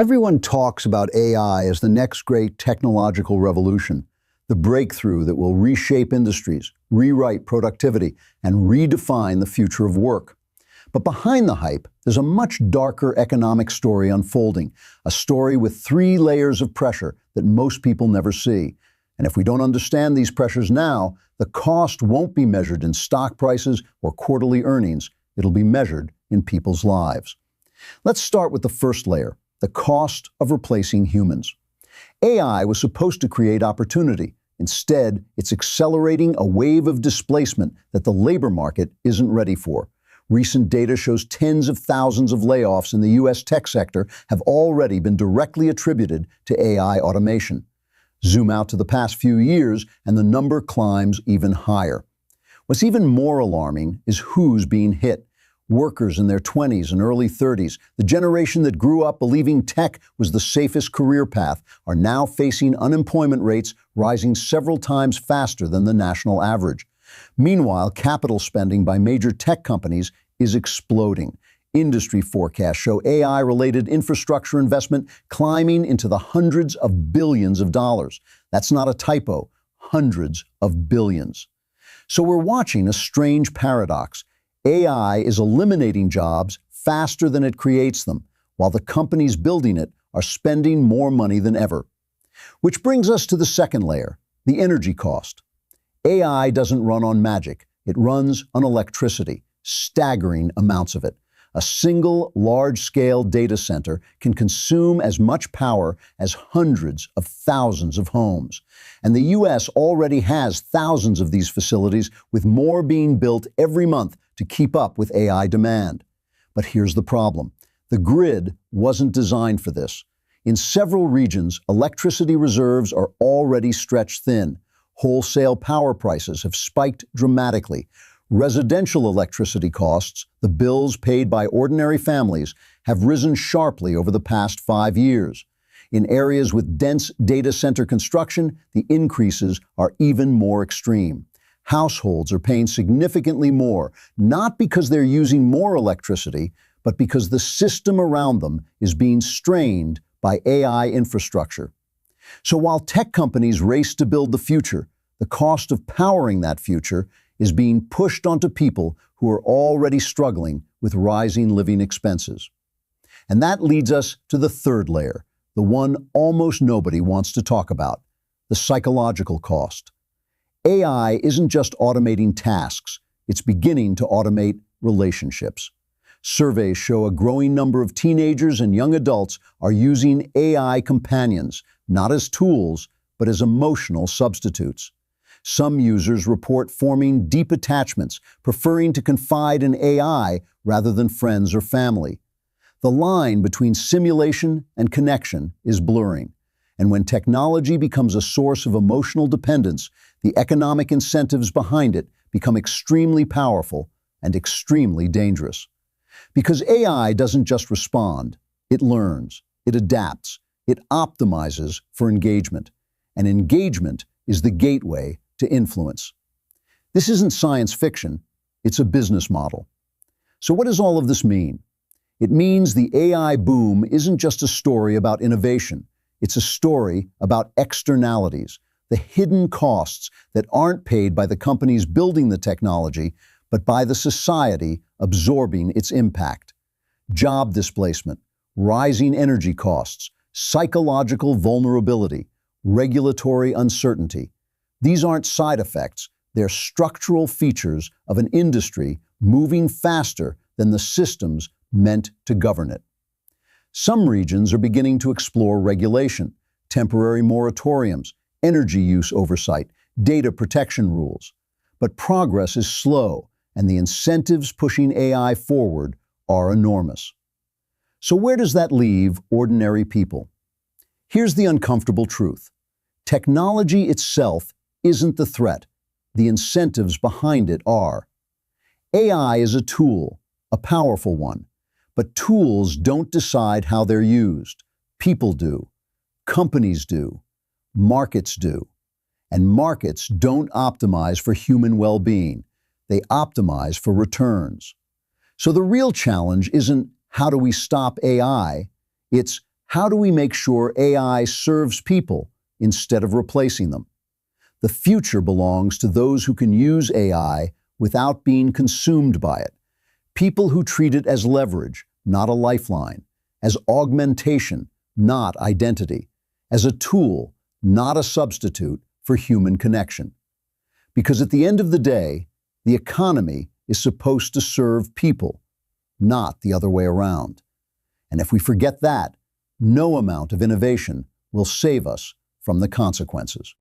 Everyone talks about AI as the next great technological revolution, the breakthrough that will reshape industries, rewrite productivity, and redefine the future of work. But behind the hype, there's a much darker economic story unfolding, a story with three layers of pressure that most people never see. And if we don't understand these pressures now, the cost won't be measured in stock prices or quarterly earnings. It'll be measured in people's lives. Let's start with the first layer, the cost of replacing humans. AI was supposed to create opportunity. Instead, it's accelerating a wave of displacement that the labor market isn't ready for. Recent data shows tens of thousands of layoffs in the U.S. tech sector have already been directly attributed to AI automation. Zoom out to the past few years, and the number climbs even higher. What's even more alarming is who's being hit. Workers in their 20s and early 30s, the generation that grew up believing tech was the safest career path, are now facing unemployment rates rising several times faster than the national average. Meanwhile, capital spending by major tech companies is exploding. Industry forecasts show AI-related infrastructure investment climbing into the hundreds of billions of dollars. That's not a typo, hundreds of billions. So we're watching a strange paradox. AI is eliminating jobs faster than it creates them, while the companies building it are spending more money than ever. Which brings us to the second layer, the energy cost. AI doesn't run on magic. It runs on electricity, staggering amounts of it. A single large-scale data center can consume as much power as hundreds of thousands of homes. And the U.S. already has thousands of these facilities, with more being built every month to keep up with AI demand. But here's the problem. The grid wasn't designed for this. In several regions, electricity reserves are already stretched thin. Wholesale power prices have spiked dramatically. Residential electricity costs, the bills paid by ordinary families, have risen sharply over the past 5 years. In areas with dense data center construction, the increases are even more extreme. Households are paying significantly more, not because they're using more electricity, but because the system around them is being strained by AI infrastructure. So while tech companies race to build the future, the cost of powering that future is being pushed onto people who are already struggling with rising living expenses. And that leads us to the third layer, the one almost nobody wants to talk about, the psychological cost. AI isn't just automating tasks, it's beginning to automate relationships. Surveys show a growing number of teenagers and young adults are using AI companions, not as tools, but as emotional substitutes. Some users report forming deep attachments, preferring to confide in AI rather than friends or family. The line between simulation and connection is blurring, and when technology becomes a source of emotional dependence, the economic incentives behind it become extremely powerful and extremely dangerous. Because AI doesn't just respond, it learns, it adapts, it optimizes for engagement, and engagement is the gateway to influence. This isn't science fiction, it's a business model. So what does all of this mean? It means the AI boom isn't just a story about innovation, it's a story about externalities, the hidden costs that aren't paid by the companies building the technology, but by the society absorbing its impact. Job displacement, rising energy costs, psychological vulnerability, regulatory uncertainty. These aren't side effects, they're structural features of an industry moving faster than the systems meant to govern it. Some regions are beginning to explore regulation, temporary moratoriums, energy use oversight, data protection rules. But progress is slow, and the incentives pushing AI forward are enormous. So where does that leave ordinary people? Here's the uncomfortable truth. Technology itself isn't the threat. The incentives behind it are. AI is a tool, a powerful one, but tools don't decide how they're used. People do. Companies do. Markets do. And markets don't optimize for human well-being. They optimize for returns. So the real challenge isn't how do we stop AI? It's How do we make sure AI serves people instead of replacing them? The future belongs to those who can use AI without being consumed by it. People who treat it as leverage, not a lifeline, as augmentation, not identity, as a tool, not a substitute for human connection. Because at the end of the day, the economy is supposed to serve people, not the other way around. And if we forget that, no amount of innovation will save us from the consequences.